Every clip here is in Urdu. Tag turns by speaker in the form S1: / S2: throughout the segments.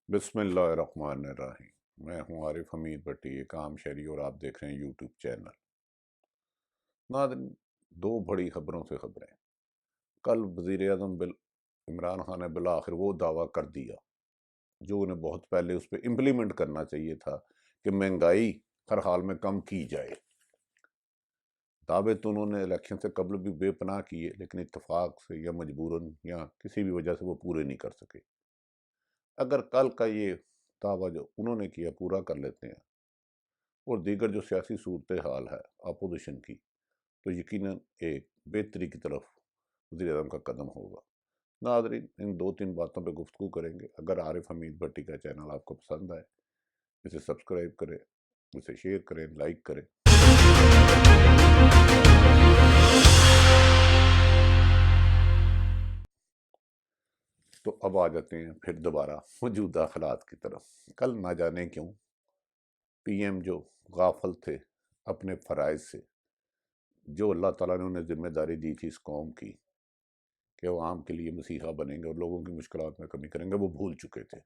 S1: بسم اللہ الرحمن الرحیم۔ میں ہوں عارف حمید بٹی، ایک عام شہری، اور آپ دیکھ رہے ہیں یوٹیوب چینل۔ ناظرین، دو بڑی خبروں سے خبریں۔ کل وزیر اعظم عمران خان نے بالآخر وہ دعویٰ کر دیا جو انہیں بہت پہلے اس پہ امپلیمنٹ کرنا چاہیے تھا کہ مہنگائی ہر حال میں کم کی جائے۔ دعوے تو انہوں نے الیکشن سے قبل بھی بے پناہ کیے، لیکن اتفاق سے یا مجبوراً یا کسی بھی وجہ سے وہ پورے نہیں کر سکے۔ اگر کل کا یہ دعویٰ جو انہوں نے کیا پورا کر لیتے ہیں، اور دیگر جو سیاسی صورتحال ہے اپوزیشن کی، تو یقیناً ایک بہتری کی طرف وزیر اعظم کا قدم ہوگا۔ ناظرین، ان دو تین باتوں پہ گفتگو کریں گے۔ اگر عارف حمید بٹی کا چینل آپ کو پسند آئے، اسے سبسکرائب کریں، اسے شیئر کریں، لائک کریں۔ تو اب آ جاتے ہیں پھر دوبارہ موجودہ حالات کی طرف۔ کل نہ جانے کیوں پی ایم جو غافل تھے اپنے فرائض سے، جو اللہ تعالیٰ نے انہیں ذمہ داری دی تھی اس قوم کی کہ وہ عام کے لیے مسیحا بنیں گے اور لوگوں کی مشکلات میں کمی کریں گے، وہ بھول چکے تھے۔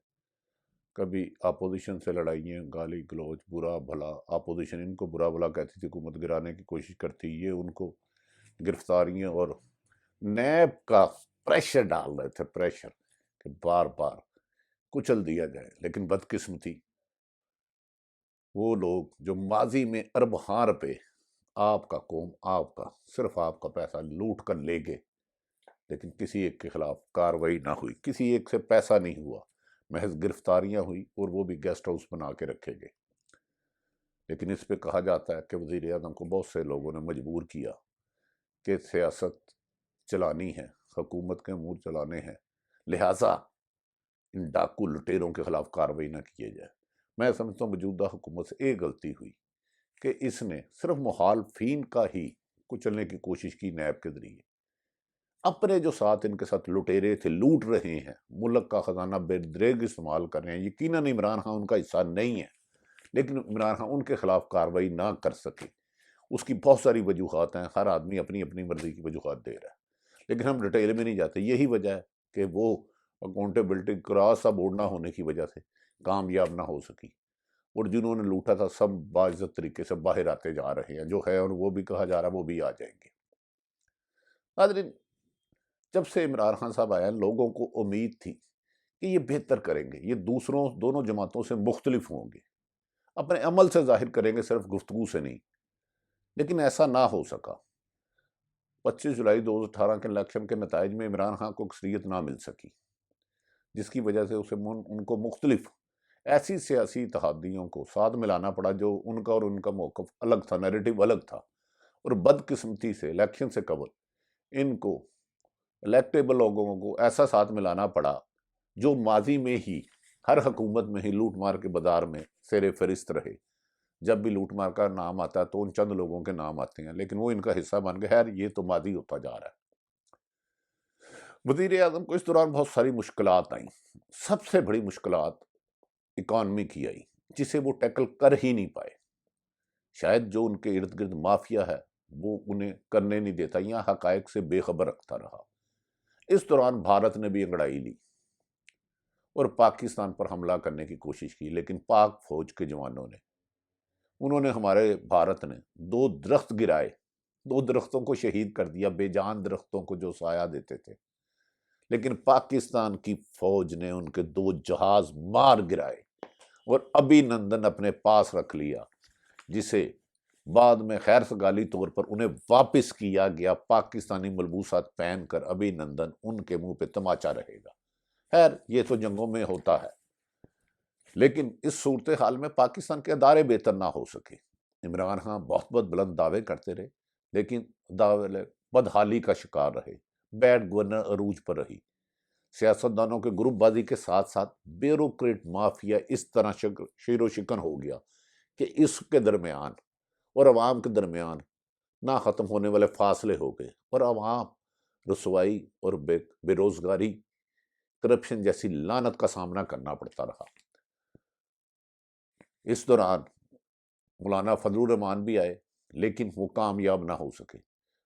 S1: کبھی اپوزیشن سے لڑائیاں، گالی گلوچ، برا بھلا، اپوزیشن ان کو برا بھلا کہتی تھی، حکومت گرانے کی کوشش کرتی، یہ ان کو گرفتاریاں اور نیب کا پریشر ڈال رہے تھے، پریشر کہ بار بار کچل دیا جائے۔ لیکن بدقسمتی وہ لوگ جو ماضی میں ارباں روپے آپ کا قوم، آپ کا صرف آپ کا پیسہ لوٹ کر لے گئے، لیکن کسی ایک کے خلاف کارروائی نہ ہوئی، کسی ایک سے پیسہ نہیں ہوا، محض گرفتاریاں ہوئی، اور وہ بھی گیسٹ ہاؤس بنا کے رکھے گئے۔ لیکن اس پہ کہا جاتا ہے کہ وزیر اعظم کو بہت سے لوگوں نے مجبور کیا کہ سیاست چلانی ہے، حکومت کے امور چلانے ہیں، لہٰذا ان ڈاکو لٹیروں کے خلاف کارروائی نہ کیے جائے۔ میں سمجھتا ہوں موجودہ حکومت سے ایک غلطی ہوئی کہ اس نے صرف مخالفین کا ہی کچلنے کی کوشش کی نیب کے ذریعے۔ اپنے جو ساتھ ان کے ساتھ لٹیرے تھے، لوٹ رہے ہیں، ملک کا خزانہ بے دریغ استعمال کر رہے ہیں، یقیناً عمران خان ان کا حصہ نہیں ہے، لیکن عمران خان ان کے خلاف کارروائی نہ کر سکے۔ اس کی بہت ساری وجوہات ہیں، ہر آدمی اپنی اپنی مرضی کی وجوہات دے رہا ہے، لیکن ہم ڈیٹیل میں نہیں جاتے۔ یہی وجہ ہے کہ وہ اکاؤنٹیبلٹی کراس بورڈ نہ ہونے کی وجہ سے کامیاب نہ ہو سکی، اور جنہوں نے لوٹا تھا سب باعزت طریقے سے باہر آتے جا رہے ہیں، جو ہے، اور وہ بھی کہا جا رہا ہے وہ بھی آ جائیں گے۔ ناظرین، جب سے عمران خان صاحب آیا، لوگوں کو امید تھی کہ یہ بہتر کریں گے، یہ دونوں جماعتوں سے مختلف ہوں گے، اپنے عمل سے ظاہر کریں گے، صرف گفتگو سے نہیں، لیکن ایسا نہ ہو سکا۔ 25 جولائی 2018 کے الیکشن کے نتائج میں عمران خان کو اکثریت نہ مل سکی، جس کی وجہ سے ان کو مختلف ایسی سیاسی اتحادیوں کو ساتھ ملانا پڑا جو ان کا اور ان کا موقف الگ تھا، نیریٹو الگ تھا، اور بدقسمتی سے الیکشن سے قبل ان کو الیکٹیبل لوگوں کو ایسا ساتھ ملانا پڑا جو ماضی میں ہی ہر حکومت میں ہی لوٹ مار کے بازار میں سیر فہرست رہے۔ جب بھی لوٹ مار کا نام آتا ہے تو ان چند لوگوں کے نام آتے ہیں، لیکن وہ ان کا حصہ بن گئے۔ خیر، یہ تو ماضی ہوتا جا رہا ہے۔ وزیر اعظم کو اس دوران بہت ساری مشکلات آئیں۔ سب سے بڑی مشکلات اکانومی کی آئی، جسے وہ ٹیکل کر ہی نہیں پائے۔ شاید جو ان کے ارد گرد مافیا ہے وہ انہیں کرنے نہیں دیتا یا حقائق سے بے خبر رکھتا رہا۔ اس دوران بھارت نے بھی انگڑائی لی اور پاکستان پر حملہ کرنے کی کوشش کی، لیکن پاک فوج کے جوانوں نے، انہوں نے، ہمارے بھارت نے 2 درخت گرائے، 2 درختوں کو شہید کر دیا، بے جان درختوں کو جو سایہ دیتے تھے، لیکن پاکستان کی فوج نے ان کے 2 جہاز مار گرائے اور ابھی نندن اپنے پاس رکھ لیا، جسے بعد میں خیر سگالی طور پر انہیں واپس کیا گیا۔ پاکستانی ملبوسات پہن کر ابھی نندن ان کے منہ پہ تماچا رہے گا۔ خیر، یہ تو جنگوں میں ہوتا ہے، لیکن اس صورتحال میں پاکستان کے ادارے بہتر نہ ہو سکے۔ عمران خان بہت بلند دعوے کرتے رہے، لیکن دعوے بدحالی کا شکار رہے، بیڈ گورنر عروج پر رہی۔ سیاستدانوں کے گروپ بازی کے ساتھ ساتھ بیوروکریٹ مافیا اس طرح شیر و شکن ہو گیا کہ اس کے درمیان اور عوام کے درمیان نہ ختم ہونے والے فاصلے ہو گئے، اور عوام رسوائی اور بے روزگاری، کرپشن جیسی لعنت کا سامنا کرنا پڑتا رہا۔ اس دوران مولانا فضل الرحمان بھی آئے، لیکن وہ کامیاب نہ ہو سکے۔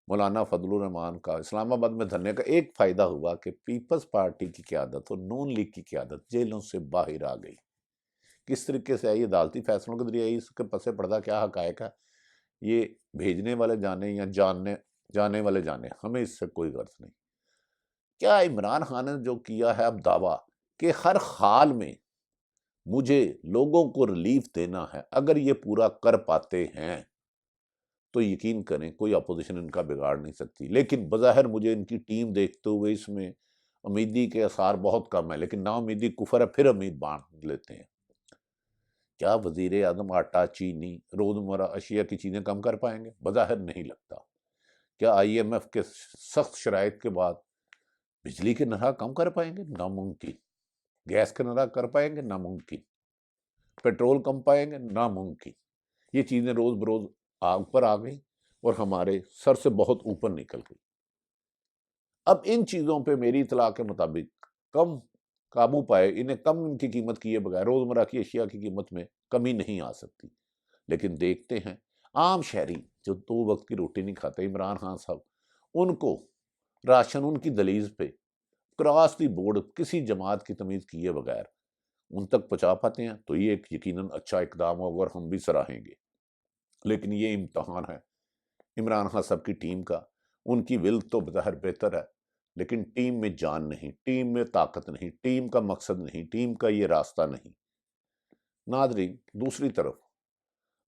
S1: مولانا فضل الرحمان کا اسلام آباد میں دھرنے کا ایک فائدہ ہوا کہ پیپلز پارٹی کی قیادت اور نون لیگ کی قیادت جیلوں سے باہر آ گئی. کس طریقے سے آئی؟ عدالتی فیصلوں کے ذریعے آئی. اس کے پس پردہ کیا حقائق ہے یہ بھیجنے والے جانے یا جانے والے جانے، ہمیں اس سے کوئی غرض نہیں. کیا عمران خان نے جو کیا ہے اب دعویٰ کہ ہر حال میں مجھے لوگوں کو ریلیف دینا ہے، اگر یہ پورا کر پاتے ہیں تو یقین کریں کوئی اپوزیشن ان کا بگاڑ نہیں سکتی. لیکن بظاہر مجھے ان کی ٹیم دیکھتے ہوئے اس میں امیدی کے آثار بہت کم ہے، لیکن نا امیدی کفر ہے، پھر امید باندھ لیتے ہیں. کیا وزیر اعظم آٹا، چینی، روزمرہ اشیاء کی چیزیں کم کر پائیں گے؟ بظاہر نہیں لگتا. کیا آئی ایم ایف کے سخت شرائط کے بعد بجلی کے نرخ کم کر پائیں گے؟ ناممکن. گیس کے نرخ کر پائیں گے؟ ناممکن. پیٹرول کم پائیں گے؟ ناممکن. یہ چیزیں روز بروز اوپر آ گئی اور ہمارے سر سے بہت اوپر نکل گئی. اب ان چیزوں پہ میری اطلاع کے مطابق کم قابو پائے، انہیں کم ان کی قیمت کیے بغیر روزمرہ کی اشیاء کی قیمت میں کمی نہیں آ سکتی. لیکن دیکھتے ہیں عام شہری جو 2 وقت کی روٹی نہیں کھاتے، عمران خان صاحب، ان کو راشن ان کی دہلیز پہ کراس دی بورڈ کسی جماعت کی تمیز کیے بغیر ان تک پہنچا پاتے ہیں، تو یہ ایک یقیناً اچھا اقدام ہوگا اور ہم بھی سراہیں گے. لیکن یہ امتحان ہے عمران خان صاحب کی ٹیم کا. ان کی ول تو بظاہر بہتر ہے، لیکن ٹیم میں جان نہیں، ٹیم میں طاقت نہیں، ٹیم کا مقصد نہیں، ٹیم کا یہ راستہ نہیں. ناظرین، دوسری طرف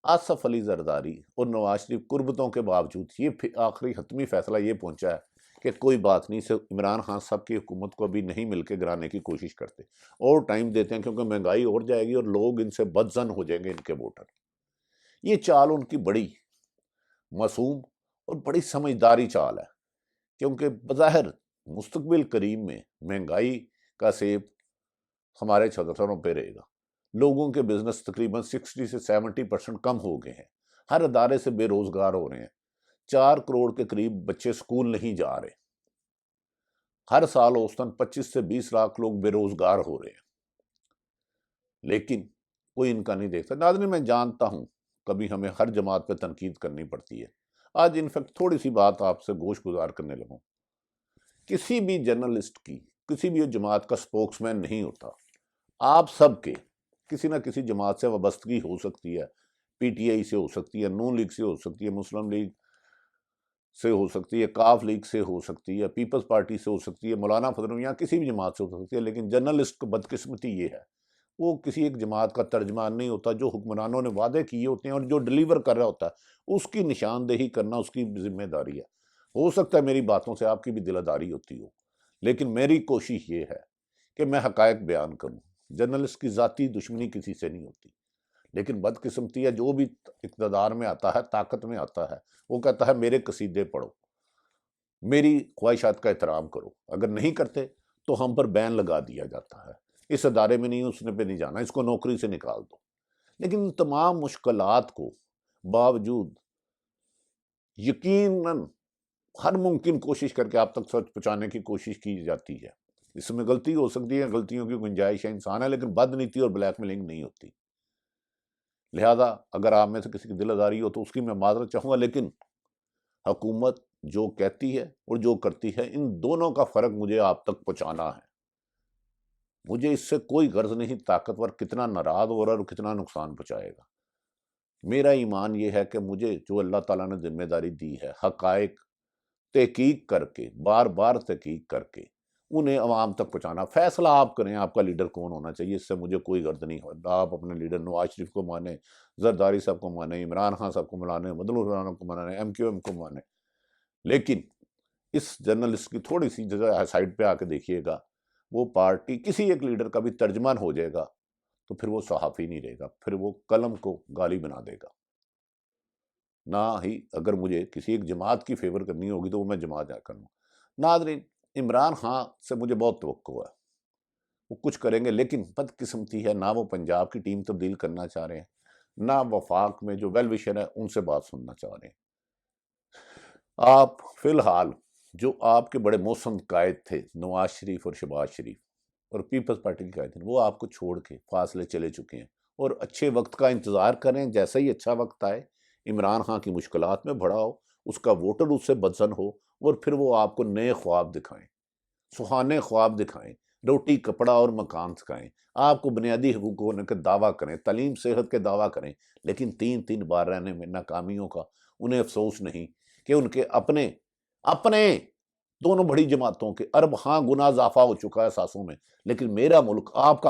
S1: آصف علی زرداری اور نواز شریف قربتوں کے باوجود یہ آخری حتمی فیصلہ یہ پہنچا ہے کہ کوئی بات نہیں، صرف عمران خان صاحب کی حکومت کو ابھی نہیں مل کے گرانے کی کوشش کرتے اور ٹائم دیتے ہیں، کیونکہ مہنگائی اور جائے گی اور لوگ ان سے بدظن ہو جائیں گے، ان کے ووٹر. یہ چال ان کی بڑی معصوم اور بڑی سمجھداری چال ہے، کیونکہ بظاہر مستقبل قریب میں مہنگائی کا سیب ہمارے چھتروں پہ رہے گا. لوگوں کے بزنس تقریباً 60 سے 70% کم ہو گئے ہیں. ہر ادارے سے بے روزگار ہو رہے ہیں. 4 کروڑ کے قریب بچے سکول نہیں جا رہے. ہر سال اوسطاً 25 سے 20 لاکھ لوگ بے روزگار ہو رہے ہیں، لیکن کوئی ان کا نہیں دیکھتا. ناظرین، میں جانتا ہوں کبھی ہمیں ہر جماعت پہ تنقید کرنی پڑتی ہے. آج انفیکٹ تھوڑی سی بات آپ سے گوش گزار کرنے لگوں. کسی بھی جرنلسٹ کی کسی بھی جماعت کا سپوکس مین نہیں ہوتا. آپ سب کے کسی نہ کسی جماعت سے وابستگی ہو سکتی ہے. پی ٹی آئی سے ہو سکتی ہے، نون لیگ سے ہو سکتی ہے، مسلم لیگ سے ہو سکتی ہے، کاف لیگ سے ہو سکتی ہے، پیپلز پارٹی سے ہو سکتی ہے، مولانا فضل یا کسی بھی جماعت سے ہو سکتی ہے. لیکن جرنلسٹ کو بدقسمتی یہ ہے وہ کسی ایک جماعت کا ترجمان نہیں ہوتا. جو حکمرانوں نے وعدے کیے ہوتے ہیں اور جو ڈیلیور کر رہا ہوتا ہے اس کی نشاندہی کرنا اس کی ذمہ داری ہے. ہو سکتا ہے میری باتوں سے آپ کی بھی دلداری ہوتی ہو، لیکن میری کوشش یہ ہے کہ میں حقائق بیان کروں. جرنلسٹ کی ذاتی دشمنی کسی سے نہیں ہوتی، لیکن بدقسمتی ہے جو بھی اقتدار میں آتا ہے، طاقت میں آتا ہے، وہ کہتا ہے میرے قصیدے پڑھو، میری خواہشات کا احترام کرو. اگر نہیں کرتے تو ہم پر بین لگا دیا جاتا ہے، اس ادارے میں نہیں، اس نے پہ نہیں جانا، اس کو نوکری سے نکال دو. لیکن ان تمام مشکلات کو باوجود یقیناً ہر ممکن کوشش کر کے آپ تک سچ پہنچانے کی کوشش کی جاتی ہے. اس میں غلطی ہو سکتی ہے، غلطیوں کی گنجائش ہے، انسان ہے، لیکن بد نیتی اور بلیک میلنگ نہیں ہوتی. لہذا اگر آپ میں سے کسی کی دل آزاری ہو تو اس کی میں معذرت چاہوں گا، لیکن حکومت جو کہتی ہے اور جو کرتی ہے ان دونوں کا فرق مجھے آپ تک پہنچانا ہے. مجھے اس سے کوئی غرض نہیں طاقتور کتنا ناراض ہو رہا ہے اور کتنا نقصان پہنچائے گا. میرا ایمان یہ ہے کہ مجھے جو اللہ تعالیٰ نے ذمہ داری دی ہے، حقائق تحقیق کر کے، بار بار تحقیق کر کے انہیں عوام تک پہنچانا. فیصلہ آپ کریں آپ کا لیڈر کون ہونا چاہیے، اس سے مجھے کوئی غرض نہیں ہوتا. آپ اپنے لیڈر نواز شریف کو مانیں، زرداری صاحب کو مانیں، عمران خان صاحب کو مانیں، فضل الرحمان کو مانیں، ایم کیو ایم کو مانیں، لیکن اس جرنلسٹ کی تھوڑی سی جگہ سائڈ پہ آ کے دیکھیے گا، وہ پارٹی کسی ایک لیڈر کا بھی ترجمان ہو جائے گا تو پھر وہ صحافی نہیں رہے گا، پھر وہ قلم کو گالی بنا دے گا. نہ ہی اگر مجھے کسی ایک جماعت کی فیور کرنی ہوگی تو وہ میں جماعت جا کروں. ناظرین، عمران خان سے مجھے بہت توقع ہے، وہ کچھ کریں گے، لیکن بدقسمتی ہے نہ وہ پنجاب کی ٹیم تبدیل کرنا چاہ رہے ہیں، نہ وفاق میں جو ویل وشر ہے ان سے بات سننا چاہ رہے ہیں. آپ فی الحال جو آپ کے بڑے موسم قائد تھے نواز شریف اور شہباز شریف اور پیپلز پارٹی کے قائد تھے، وہ آپ کو چھوڑ کے فاصلے چلے چکے ہیں اور اچھے وقت کا انتظار کریں. جیسا ہی اچھا وقت آئے، عمران خان کی مشکلات میں بڑا ہو اس کا ووٹر اس سے بدزن ہو اور پھر وہ آپ کو نئے خواب دکھائیں، سہانے خواب دکھائیں، روٹی کپڑا اور مکان سکھائیں، آپ کو بنیادی حقوق ہونے کے دعویٰ کریں، تعلیم صحت کے دعویٰ کریں، لیکن 3 بار رہنے میں ناکامیوں کا انہیں افسوس نہیں کہ ان کے اپنے دونوں بڑی جماعتوں کے ارب ہاں گنا اضافہ ہو چکا ہے ساسوں میں، لیکن میرا ملک، آپ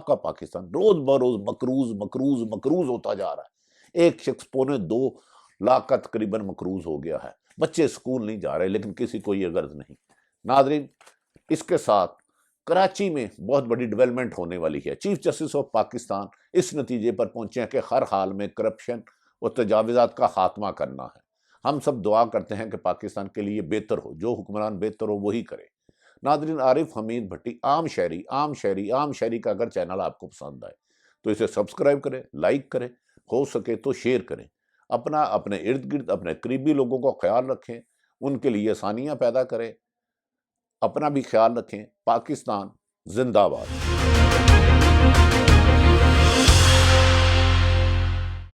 S1: کا پاکستان روز بروز مکروز ہوتا جا رہا ہے۔ ایک شخص 2.25 لاکھ کا تقریباً مکروز ہو گیا ہے، بچے سکول نہیں جا رہے، لیکن کسی کو یہ غرض نہیں۔ ناظرین، اس کے ساتھ کراچی میں بہت بڑی ڈیولپمنٹ ہونے والی ہے۔ چیف جسٹس آف پاکستان اس نتیجے پر پہنچے ہیں کہ ہر حال میں کرپشن اور تجاوزات کا خاتمہ کرنا ہے۔ ہم سب دعا کرتے ہیں کہ پاکستان کے لیے بہتر ہو، جو حکمران بہتر ہو وہی کرے۔ ناظرین، عارف حمید بھٹی عام شہری کا اگر چینل آپ کو پسند آئے تو اسے سبسکرائب کریں، لائک کریں، ہو سکے تو شیئر کریں۔ اپنے ارد گرد اپنے قریبی لوگوں کو خیال رکھیں، ان کے لیے آسانیاں پیدا کریں، اپنا بھی خیال رکھیں۔ پاکستان زندہ باد۔